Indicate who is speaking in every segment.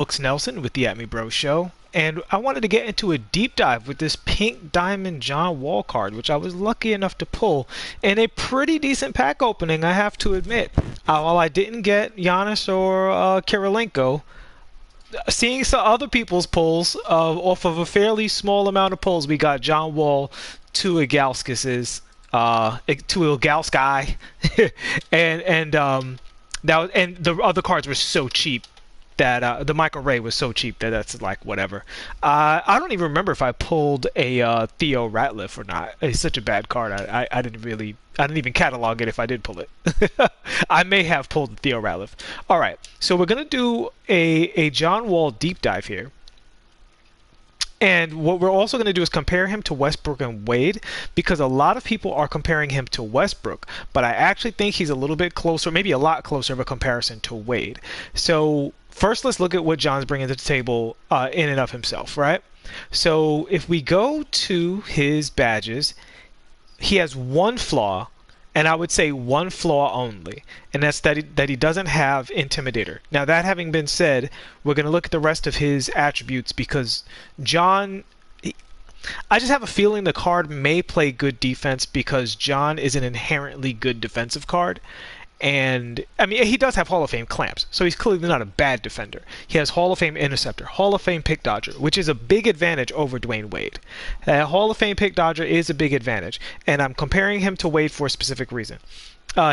Speaker 1: Alex Nelson with the At Me Bro Show, and I wanted to get into a deep dive with this pink diamond John Wall card, which I was lucky enough to pull in a pretty decent pack opening, I have to admit. While I didn't get Giannis or Kirilenko, seeing some other people's pulls off of a fairly small amount of pulls, we got John Wall, two Ilgauskas, two Ilgauskai, and the other cards were so cheap that the Michael Ray was so cheap that's like whatever. I don't even remember if I pulled a Theo Ratliff or not. It's such a bad card. I didn't even catalog it if I did pull it. I may have pulled Theo Ratliff. All right, so we're gonna do a John Wall deep dive here. And what we're also going to do is compare him to Westbrook and Wade, because a lot of people are comparing him to Westbrook, but I actually think he's a little bit closer, maybe a lot closer of a comparison to Wade. So first, let's look at what John's bringing to the table in and of himself, right? So if we go to his badges, he has one flaw, and I would say one flaw only, and that's that he doesn't have Intimidator. Now, that having been said, we're going to look at the rest of his attributes, because John, I just have a feeling the card may play good defense because John is an inherently good defensive card. And, I mean, he does have Hall of Fame clamps, so he's clearly not a bad defender. He has Hall of Fame interceptor, Hall of Fame pick dodger, which is a big advantage over Dwayne Wade. Hall of Fame pick dodger is a big advantage, and I'm comparing him to Wade for a specific reason.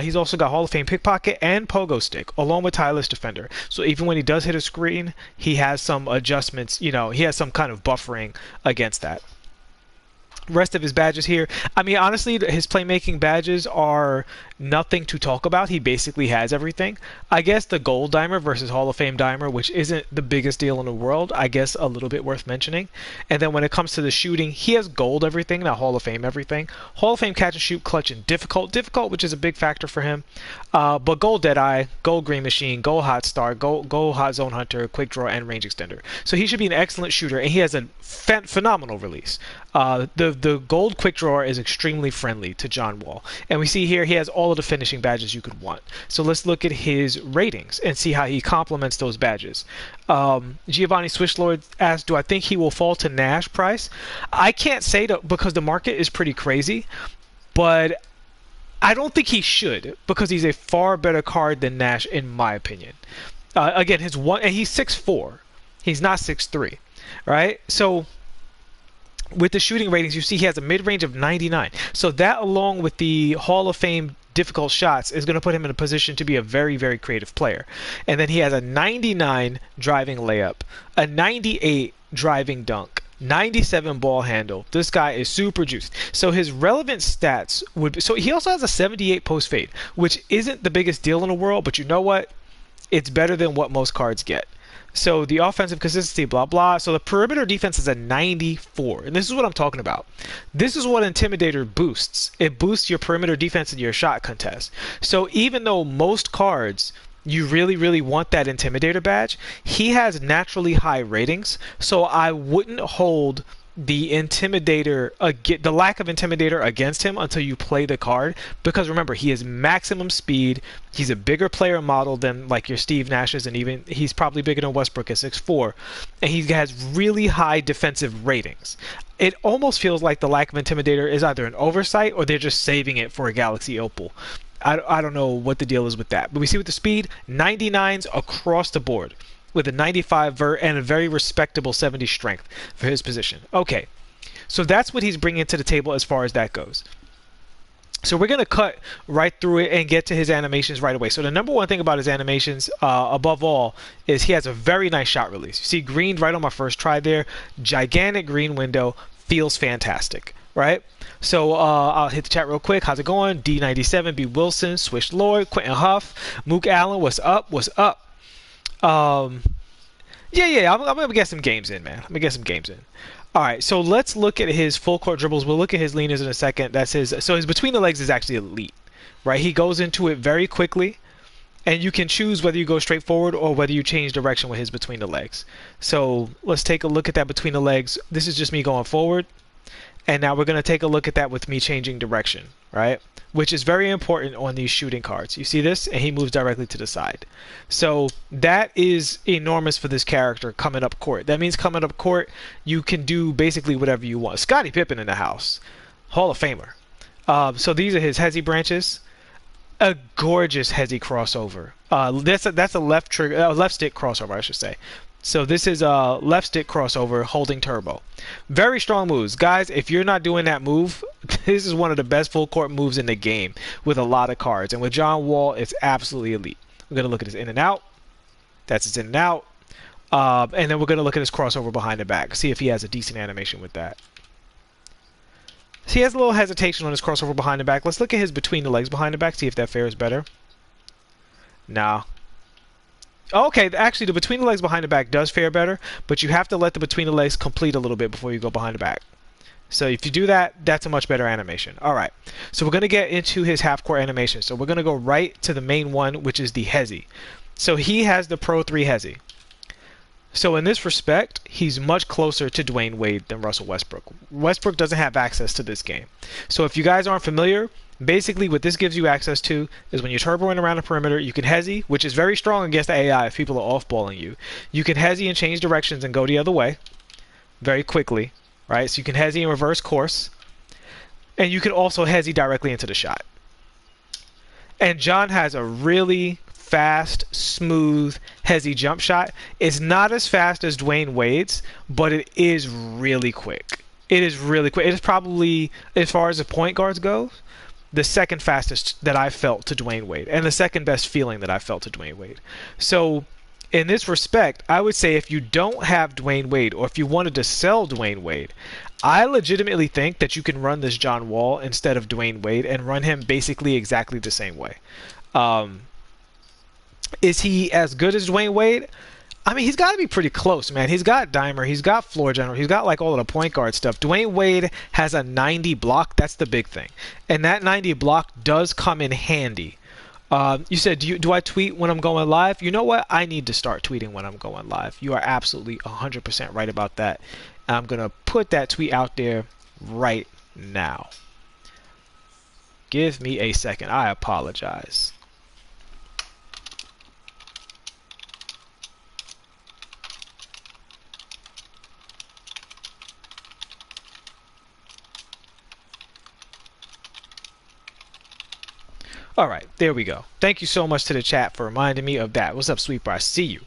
Speaker 1: He's also got Hall of Fame pickpocket and pogo stick, along with tireless defender. So even when he does hit a screen, he has some adjustments, he has some kind of buffering against that. Rest of his badges here, I mean, honestly, his playmaking badges are nothing to talk about. He basically has everything. I guess the gold dimer versus Hall of Fame dimer, which isn't the biggest deal in the world, I guess a little bit worth mentioning. And then when it comes to the shooting, he has gold everything, not Hall of Fame everything. Hall of Fame catch and shoot, clutch, and difficult, which is a big factor for him. But gold Deadeye, gold green machine, gold hot star, gold hot zone hunter, quick draw, and range extender. So he should be an excellent shooter, and he has a phenomenal release. The gold quick drawer is extremely friendly to John Wall. And we see here he has all of the finishing badges you could want. So let's look at his ratings and see how he complements those badges. Giovanni Swishlord asked, do I think he will fall to Nash price? I can't say that because the market is pretty crazy, but I don't think he should, because he's a far better card than Nash in my opinion. Again, and he's 6'4". He's not 6'3", right? So with the shooting ratings, you see he has a mid-range of 99. So that, along with the Hall of Fame difficult shots, is going to put him in a position to be a very, very creative player. And then he has a 99 driving layup, a 98 driving dunk, 97 ball handle. This guy is super juiced. So his relevant stats would be, so he also has a 78 post fade, which isn't the biggest deal in the world, but you know what? It's better than what most cards get. So the offensive consistency, blah, blah. So the perimeter defense is a 94. And this is what I'm talking about. This is what Intimidator boosts. It boosts your perimeter defense in your shot contest. So even though most cards, you really, really want that Intimidator badge, he has naturally high ratings. So I wouldn't hold the Intimidator, the lack of Intimidator against him until you play the card, because remember, he has maximum speed. He's a bigger player model than like your Steve Nashes, and even he's probably bigger than Westbrook at 6'4", and he has really high defensive ratings. It almost feels like the lack of Intimidator is either an oversight or they're just saving it for a Galaxy Opal. I don't know what the deal is with that, but we see with the speed, 99s across the board, with a 95 vert and a very respectable 70 strength for his position. Okay, so that's what he's bringing to the table as far as that goes. So we're going to cut right through it and get to his animations right away. So the number one thing about his animations, above all, is he has a very nice shot release. You see green right on my first try there. Gigantic green window. Feels fantastic, right? So I'll hit the chat real quick. How's it going? D97, B. Wilson, Swish Lloyd, Quentin Huff, Mook Allen, what's up? What's up? I'm gonna get some games in, man. All right, so let's look at his full court dribbles. We'll look at his leaners in a second. That's his. So his between the legs is actually elite, right? He goes into it very quickly, and you can choose whether you go straight forward or whether you change direction with his between the legs. So let's take a look at that between the legs. This is just me going forward, And now we're going to take a look at that with me changing direction, right? Which is very important on these shooting cards. You see this? And he moves directly to the side. So that is enormous for this character coming up court. That means coming up court, you can do basically whatever you want. Scottie Pippen in the house. Hall of Famer. So these are his Hezi branches. A gorgeous Hezi crossover. That's a left trigger, left stick crossover, I should say. So this is a left stick crossover holding turbo. Very strong moves. Guys, if you're not doing that move, this is one of the best full court moves in the game with a lot of cards. And with John Wall, it's absolutely elite. We're going to look at his in and out. That's his in and out. And then we're going to look at his crossover behind the back. See if he has a decent animation with that. So he has a little hesitation on his crossover behind the back. Let's look at his between the legs behind the back. See if that fares better. Nah. Okay, actually the between the legs behind the back does fare better, but you have to let the between the legs complete a little bit before you go behind the back. So if you do that, that's a much better animation. Alright, so we're going to get into his half-court animation. So we're going to go right to the main one, which is the Hezi. So he has the Pro 3 Hezi. So in this respect, he's much closer to Dwayne Wade than Russell Westbrook. Westbrook doesn't have access to this game. So if you guys aren't familiar, basically what this gives you access to is when you're turboing around the perimeter, you can Hezi, which is very strong against the AI if people are off-balling you. You can Hezi and change directions and go the other way very quickly, right? So you can Hezi and reverse course. And you can also Hezi directly into the shot. And John has a really fast, smooth, Hezi jump shot. It's not as fast as Dwayne Wade's, but it is really quick. It is really quick. It is probably, as far as the point guards go, the second fastest that I felt to Dwayne Wade, and the second best feeling that I felt to Dwayne Wade. So in this respect, I would say if you don't have Dwayne Wade, or if you wanted to sell Dwayne Wade, I legitimately think that you can run this John Wall instead of Dwayne Wade and run him basically exactly the same way. Is he as good as Dwayne Wade? I mean, he's got to be pretty close, man. He's got Dimer, he's got floor general, he's got like all of the point guard stuff. Dwayne Wade has a 90 block. That's the big thing. And that 90 block does come in handy. You said, do I tweet when I'm going live? You know what? I need to start tweeting when I'm going live. You are absolutely 100% right about that. I'm going to put that tweet out there right now. Give me a second. I apologize. All right, there we go. Thank you so much to the chat for reminding me of that. What's up, Sweeper? I see you.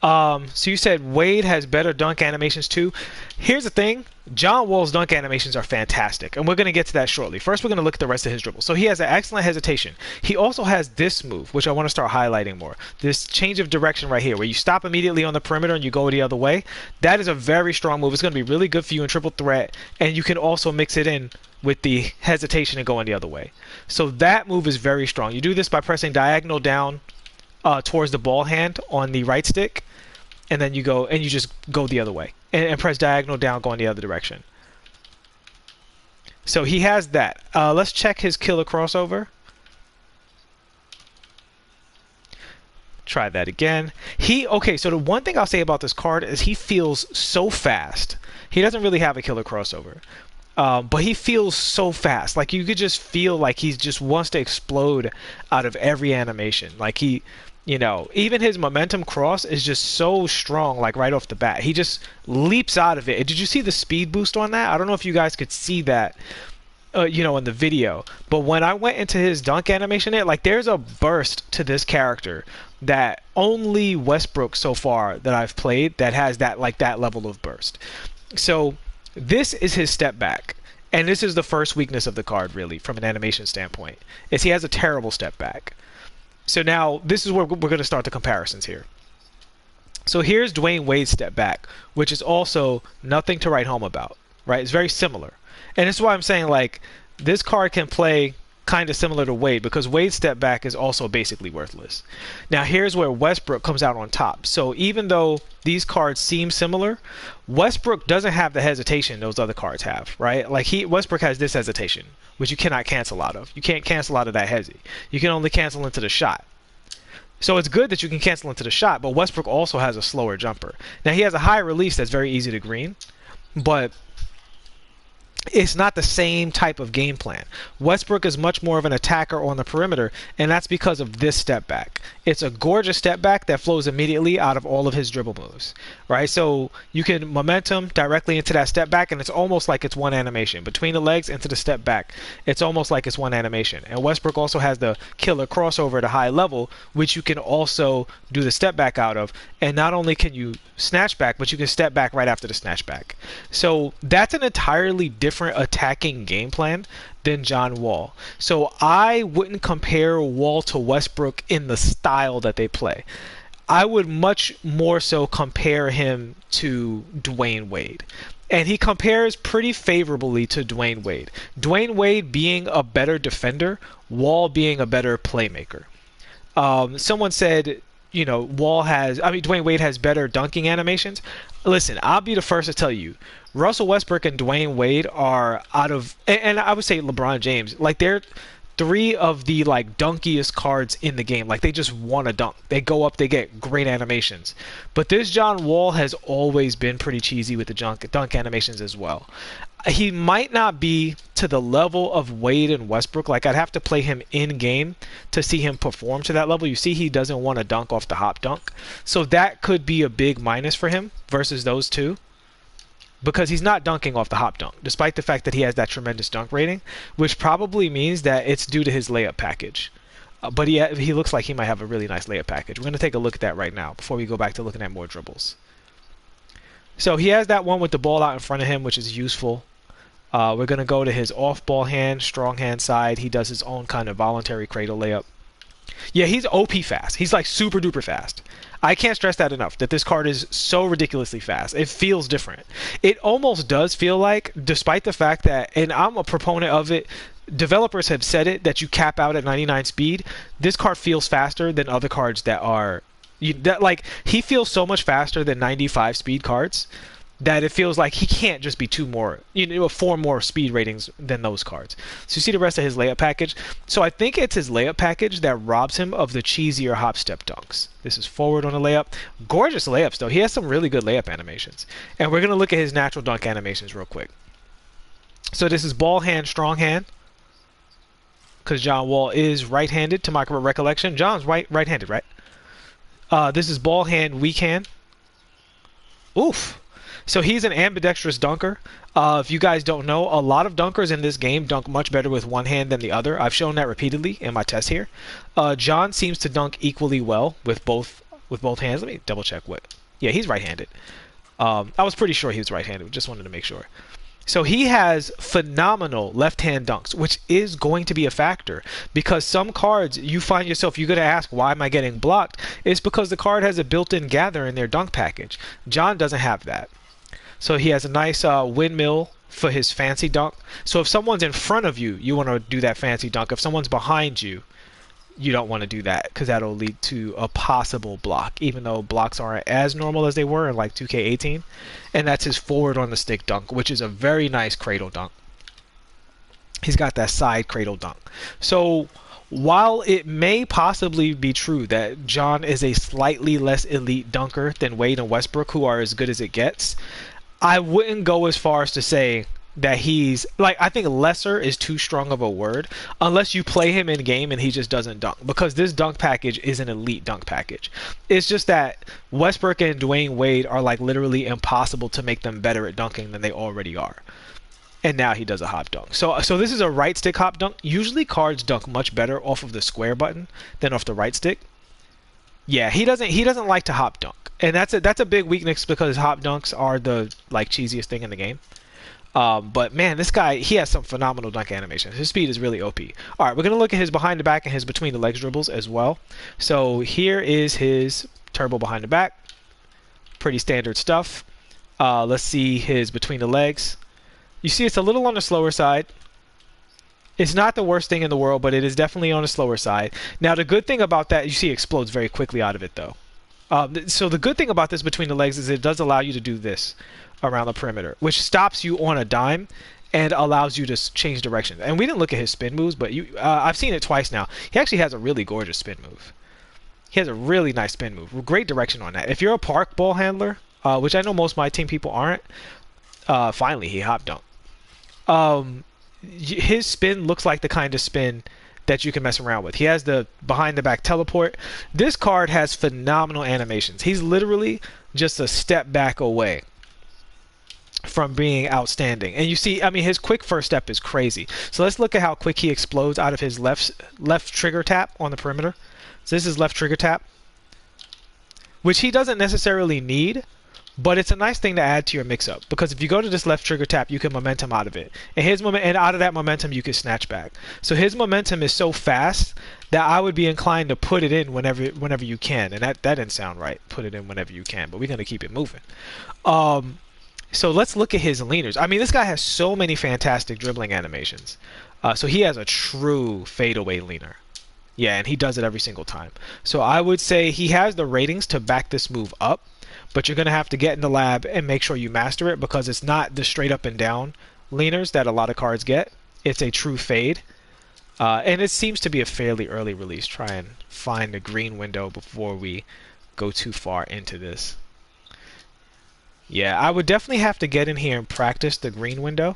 Speaker 1: So you said Wade has better dunk animations too. Here's the thing. John Wall's dunk animations are fantastic, and we're going to get to that shortly. First, we're going to look at the rest of his dribble. So he has an excellent hesitation. He also has this move, which I want to start highlighting more. This change of direction right here, where you stop immediately on the perimeter and you go the other way. That is a very strong move. It's going to be really good for you in triple threat, and you can also mix it in with the hesitation and going the other way. So that move is very strong. You do this by pressing diagonal down towards the ball hand on the right stick, and then you go and you just go the other way and press diagonal down going the other direction. So he has that. Let's check his killer crossover. Try that again. Okay, so the one thing I'll say about this card is he feels so fast. He doesn't really have a killer crossover. But he feels so fast. Like you could just feel like he just wants to explode out of every animation. Like he, even his momentum cross is just so strong, like right off the bat. He just leaps out of it. Did you see the speed boost on that? I don't know if you guys could see that, in the video. But when I went into his dunk animation there's a burst to this character that only Westbrook so far that I've played that has that level of burst. So this is his step back, and this is the first weakness of the card, really, from an animation standpoint, is he has a terrible step back. So now this is where we're going to start the comparisons here. So here's Dwayne Wade's step back, which is also nothing to write home about, right? It's very similar, and this is why I'm saying this card can play kind of similar to Wade, because Wade's step back is also basically worthless. Now here's where Westbrook comes out on top. So even though these cards seem similar, Westbrook doesn't have the hesitation those other cards have, right? Westbrook has this hesitation, which you cannot cancel out of. You can't cancel out of that hezi. You can only cancel into the shot. So it's good that you can cancel into the shot, but Westbrook also has a slower jumper. Now he has a high release that's very easy to green, but it's not the same type of game plan. Westbrook is much more of an attacker on the perimeter, and that's because of this step back. It's a gorgeous step back that flows immediately out of all of his dribble moves, right? So you can momentum directly into that step back, and it's almost like it's one animation. Between the legs into the step back, it's almost like it's one animation. And Westbrook also has the killer crossover at a high level, which you can also do the step back out of. And not only can you snatch back, but you can step back right after the snatch back. So that's an entirely different attacking game plan than John Wall. So I wouldn't compare Wall to Westbrook in the style that they play. I would much more so compare him to Dwayne Wade. And he compares pretty favorably to Dwayne Wade. Dwayne Wade being a better defender, Wall being a better playmaker. Someone said, Dwayne Wade has better dunking animations. Listen, I'll be the first to tell you, Russell Westbrook and Dwayne Wade are and I would say LeBron James, like they're three of the like dunkiest cards in the game. Like they just want to dunk. They go up, they get great animations. But this John Wall has always been pretty cheesy with the dunk animations as well. He might not be to the level of Wade and Westbrook. Like I'd have to play him in game to see him perform to that level. You see, he doesn't want to dunk off the hop dunk, so that could be a big minus for him versus those two, because he's not dunking off the hop dunk, despite the fact that he has that tremendous dunk rating, which probably means that it's due to his layup package. But he looks like he might have a really nice layup package. We're going to take a look at that right now before we go back to looking at more dribbles. So he has that one with the ball out in front of him, which is useful. We're going to go to his off-ball hand, strong hand side. He does his own kind of voluntary cradle layup. Yeah, he's OP fast. He's like super duper fast. I can't stress that enough, that this card is so ridiculously fast. It feels different. It almost does feel like, despite the fact that, and I'm a proponent of it, developers have said it, that you cap out at 99 speed. This card feels faster than other cards that are, he feels so much faster than 95 speed cards that it feels like he can't just be four more speed ratings than those cards. So you see the rest of his layup package. So I think it's his layup package that robs him of the cheesier hop step dunks. This is forward on the layup. Gorgeous layups though. He has some really good layup animations. And we're going to look at his natural dunk animations real quick. So this is ball hand, strong hand, because John Wall is right-handed to my recollection. John's right-handed, right? This is ball hand, weak hand. Oof. So he's an ambidextrous dunker. If you guys don't know, a lot of dunkers in this game dunk much better with one hand than the other. I've shown that repeatedly in my test here. John seems to dunk equally well with both hands. Let me double check what. Yeah, he's right-handed. I was pretty sure he was right-handed. Just wanted to make sure. So he has phenomenal left-hand dunks, which is going to be a factor, because some cards you find yourself, you're going to ask, why am I getting blocked? It's because the card has a built-in gather in their dunk package. John doesn't have that. So he has a nice windmill for his fancy dunk. So if someone's in front of you, you want to do that fancy dunk. If someone's behind you, you don't want to do that, because that'll lead to a possible block, even though blocks aren't as normal as they were in like 2K18. And that's his forward on the stick dunk, which is a very nice cradle dunk. He's got that side cradle dunk. So while it may possibly be true that John is a slightly less elite dunker than Wade and Westbrook, who are as good as it gets, I wouldn't go as far as to say that he's, I think lesser is too strong of a word, unless you play him in game and he just doesn't dunk, because this dunk package is an elite dunk package. It's just that Westbrook and Dwayne Wade are like literally impossible to make them better at dunking than they already are. And now he does a hop dunk. So this is a right stick hop dunk. Usually cards dunk much better off of the square button than off the right stick. Yeah, he doesn't like to hop dunk. And that's a big weakness, because hop dunks are the cheesiest thing in the game. But man, this guy, he has some phenomenal dunk animations. His speed is really OP. All right, we're going to look at his behind the back and his between the legs dribbles as well. So here is his turbo behind the back. Pretty standard stuff. Let's see his between the legs. You see it's a little on the slower side. It's not the worst thing in the world, but it is definitely on the slower side. Now, the good thing about that, you see it explodes very quickly out of it, though. So the good thing about this between the legs is it does allow you to do this around the perimeter, which stops you on a dime and allows you to change direction. And we didn't look at his spin moves, but I've seen it twice now. He actually has a really gorgeous spin move. He has a really nice spin move. Great direction on that. If you're a park ball handler, which I know most of my team people aren't, finally he hop dunked. his spin looks like the kind of spin that you can mess around with. He has the behind the back teleport. This card has phenomenal animations. He's literally just a step back away from being outstanding. And you see, I mean, his quick first step is crazy. So let's look at how quick he explodes out of his left trigger tap on the perimeter. So this is left trigger tap, which he doesn't necessarily need, but it's a nice thing to add to your mix-up, because if you go to this left trigger tap, you can momentum out of it, and and out of that momentum you can snatch back. So his momentum is so fast that I would be inclined to put it in whenever you can, and that didn't sound right. Put it in whenever you can, but we're gonna keep it moving. So let's look at his leaners. I mean, this guy has so many fantastic dribbling animations. So he has a true fadeaway leaner. Yeah, and he does it every single time. So I would say he has the ratings to back this move up, but you're going to have to get in the lab and make sure you master it, because it's not the straight up and down leaners that a lot of cards get. It's a true fade. And it seems to be a fairly early release. Try and find the green window before we go too far into this. Yeah, I would definitely have to get in here and practice the green window,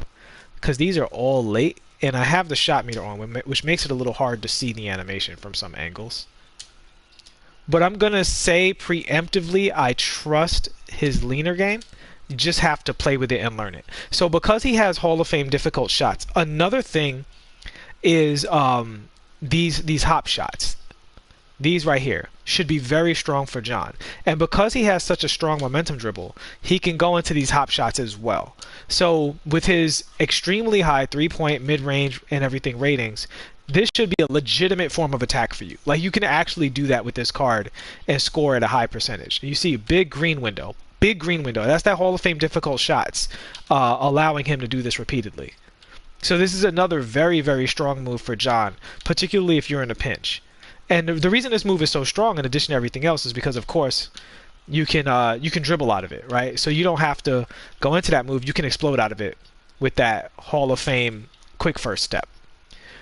Speaker 1: because these are all late, and I have the shot meter on, which makes it a little hard to see the animation from some angles. But I'm going to say preemptively I trust his leaner game. You just have to play with it and learn it. So because he has Hall of Fame difficult shots, another thing is these hop shots. These right here should be very strong for John. And because he has such a strong momentum dribble, he can go into these hop shots as well. So with his extremely high 3-point, mid-range, and everything ratings, this should be a legitimate form of attack for you. Like, you can actually do that with this card and score at a high percentage. You see, big green window. Big green window. That's that Hall of Fame difficult shots, allowing him to do this repeatedly. So this is another very, very strong move for John, particularly if you're in a pinch. And the reason this move is so strong, in addition to everything else, is because, of course, you can dribble out of it, right? So you don't have to go into that move. You can explode out of it with that Hall of Fame quick first step.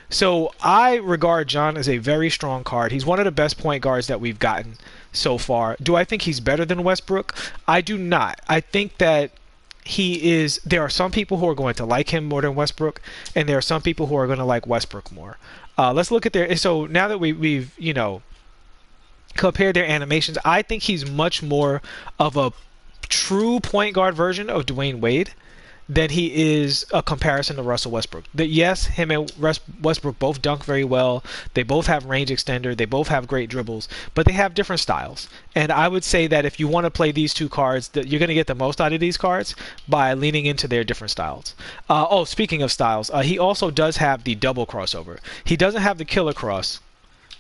Speaker 1: So I regard John as a very strong card. He's one of the best point guards that we've gotten so far. Do I think he's better than Westbrook? I do not. I think that he is. There are some people who are going to like him more than Westbrook, and there are some people who are going to like Westbrook more. Let's look at their. So now that we've compared their animations, I think he's much more of a true point guard version of Dwayne Wade than he is a comparison to Russell Westbrook. Yes, him and Westbrook both dunk very well. They both have range extender. They both have great dribbles, but they have different styles. And I would say that if you want to play these two cards, that you're going to get the most out of these cards by leaning into their different styles. Speaking of styles, he also does have the double crossover. He doesn't have the killer cross,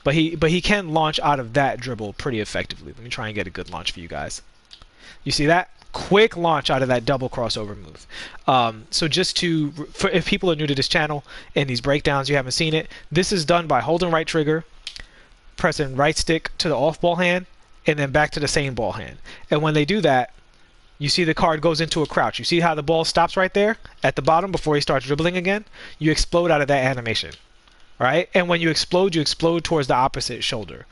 Speaker 1: but he can launch out of that dribble pretty effectively. Let me try and get a good launch for you guys. You see that? Quick launch out of that double crossover move. So just if people are new to this channel and these breakdowns, you haven't seen it, this is done by holding right trigger, pressing right stick to the off ball hand, and then back to the same ball hand. And when they do that, you see the card goes into a crouch. You see how the ball stops right there at the bottom before he starts dribbling again? You explode out of that animation. All right? And when you explode towards the opposite shoulder.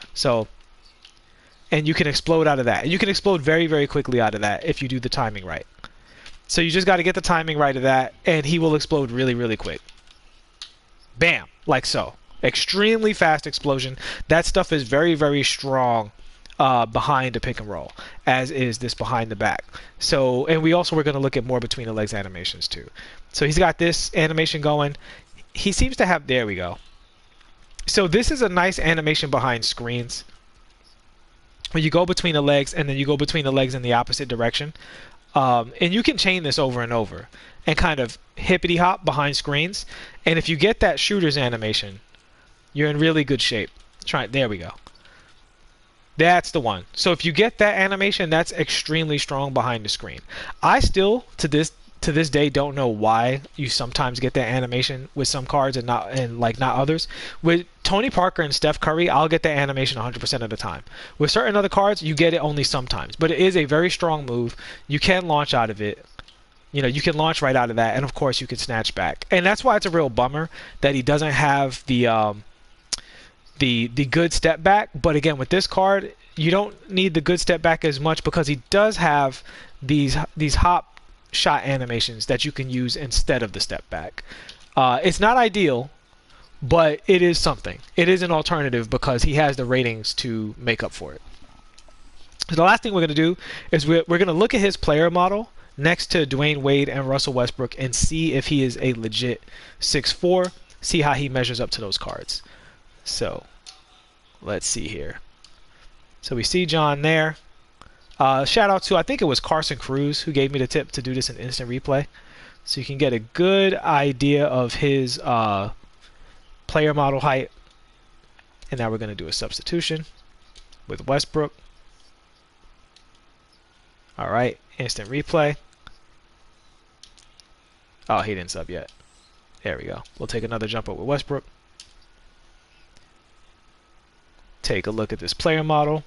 Speaker 1: And you can explode out of that. And you can explode very, very quickly out of that if you do the timing right. So you just got to get the timing right of that, and he will explode really, really quick. Bam! Like so. Extremely fast explosion. That stuff is very, very strong behind the pick and roll, as is this behind the back. So, and we're going to look at more between the legs animations too. So he's got this animation going. He seems to have, there we go. So this is a nice animation behind screens. When you go between the legs, and then you go between the legs in the opposite direction. And you can chain this over and over and kind of hippity hop behind screens. And if you get that shooter's animation, you're in really good shape. There we go. That's the one. So if you get that animation, that's extremely strong behind the screen. I still, to this day, don't know why you sometimes get that animation with some cards and not others. With Tony Parker and Steph Curry, I'll get that animation 100% of the time. With certain other cards, you get it only sometimes. But it is a very strong move. You can launch out of it. You can launch right out of that, and of course you can snatch back. And that's why it's a real bummer that he doesn't have the good step back. But again, with this card, you don't need the good step back as much, because he does have these hop shot animations that you can use instead of the step back. It's not ideal, but it is something. It is an alternative because he has the ratings to make up for it. So the last thing we're going to do is we're going to look at his player model next to Dwayne Wade and Russell Westbrook and see if he is a legit 6'4", see how he measures up to those cards. So let's see here. So we see John there. Shout out to, I think it was Carson Cruz who gave me the tip to do this in instant replay. So you can get a good idea of his player model height. And now we're going to do a substitution with Westbrook. All right, instant replay. Oh, he didn't sub yet. There we go. We'll take another jump up with Westbrook. Take a look at this player model.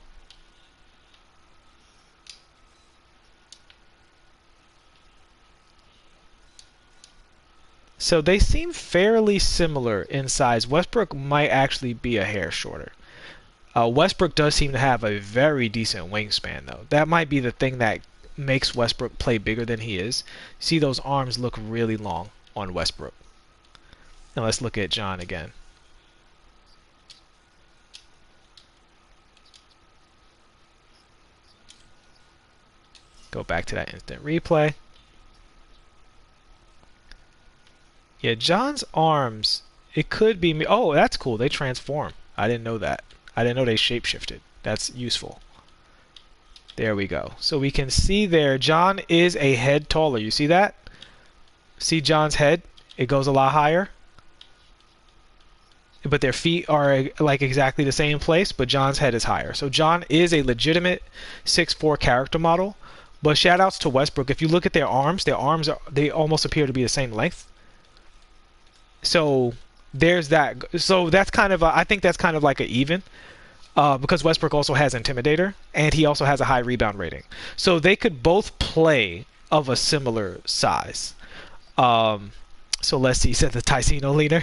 Speaker 1: So they seem fairly similar in size. Westbrook might actually be a hair shorter. Westbrook does seem to have a very decent wingspan, though. That might be the thing that makes Westbrook play bigger than he is. See, those arms look really long on Westbrook. Now let's look at John again. Go back to that instant replay. Yeah, John's arms, it could be me. Oh, that's cool. They transform. I didn't know that. I didn't know they shapeshifted. That's useful. There we go. So we can see there, John is a head taller. You see that? See John's head? It goes a lot higher. But their feet are like exactly the same place, but John's head is higher. So John is a legitimate 6'4" character model. But shout outs to Westbrook. If you look at their arms they almost appear to be the same length. So there's that. So that's kind of I think that's kind of like an even, because Westbrook also has Intimidator and he also has a high rebound rating. So they could both play of a similar size. So let's see. Said the Ticino leader.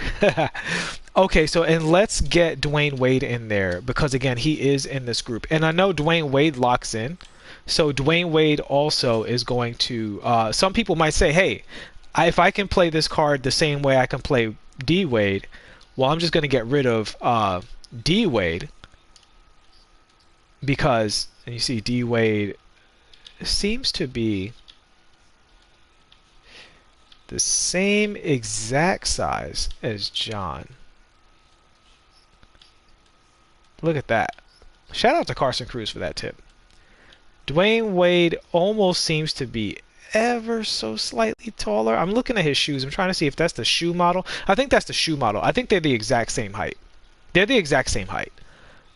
Speaker 1: Okay, so and let's get Dwayne Wade in there because again he is in this group, and I know Dwayne Wade locks in. So Dwayne Wade also is going to. Some people might say, hey, if I can play this card the same way I can play D Wade, well, I'm just going to get rid of D Wade because, and you see D Wade seems to be the same exact size as John. Look at that. Shout out to Carson Cruz for that tip. Dwayne Wade almost seems to be ever so slightly taller. I'm looking at his shoes. I'm trying to see if that's the shoe model. I think that's the shoe model. I think they're the exact same height. They're the exact same height.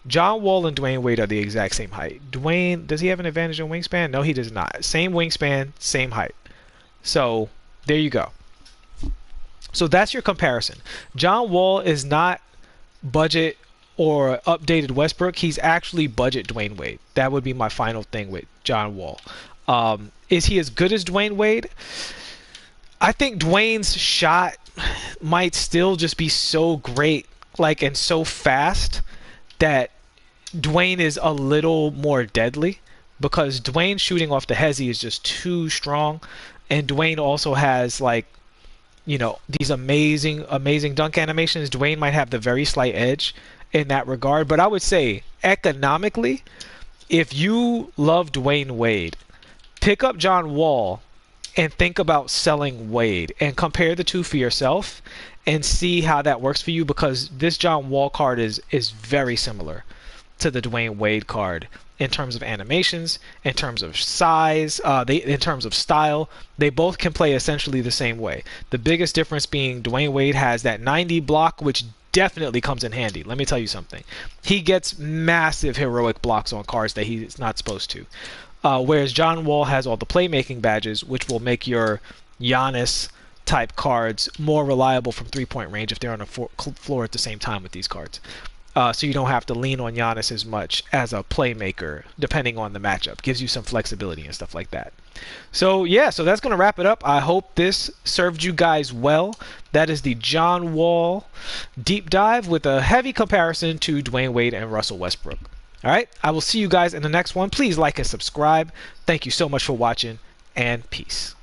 Speaker 1: John Wall and Dwayne Wade are the exact same height. Dwayne, does he have an advantage in wingspan? No, he does not. Same wingspan, same height. So there you go. So that's your comparison. John Wall is not budget or updated Westbrook. He's actually budget Dwayne Wade. That would be my final thing with John Wall. Is he as good as Dwayne Wade? I think Dwayne's shot might still just be so great, like, and so fast that Dwayne is a little more deadly because Dwayne shooting off the hezzy is just too strong, and Dwayne also has, like, you know, these amazing dunk animations. Dwayne might have the very slight edge in that regard, but I would say economically, if you love Dwayne Wade, pick up John Wall and think about selling Wade and compare the two for yourself and see how that works for you, because this John Wall card is very similar to the Dwayne Wade card in terms of animations, in terms of size, in terms of style. They both can play essentially the same way. The biggest difference being Dwayne Wade has that 90 block, which definitely comes in handy. Let me tell you something. He gets massive heroic blocks on cards that he's not supposed to. Whereas John Wall has all the playmaking badges, which will make your Giannis type cards more reliable from three-point range if they're on a floor at the same time with these cards. So you don't have to lean on Giannis as much as a playmaker, depending on the matchup. Gives you some flexibility and stuff like that. So yeah, so that's going to wrap it up. I hope this served you guys well. That is the John Wall deep dive with a heavy comparison to Dwayne Wade and Russell Westbrook. All right, I will see you guys in the next one. Please like and subscribe. Thank you so much for watching, and peace.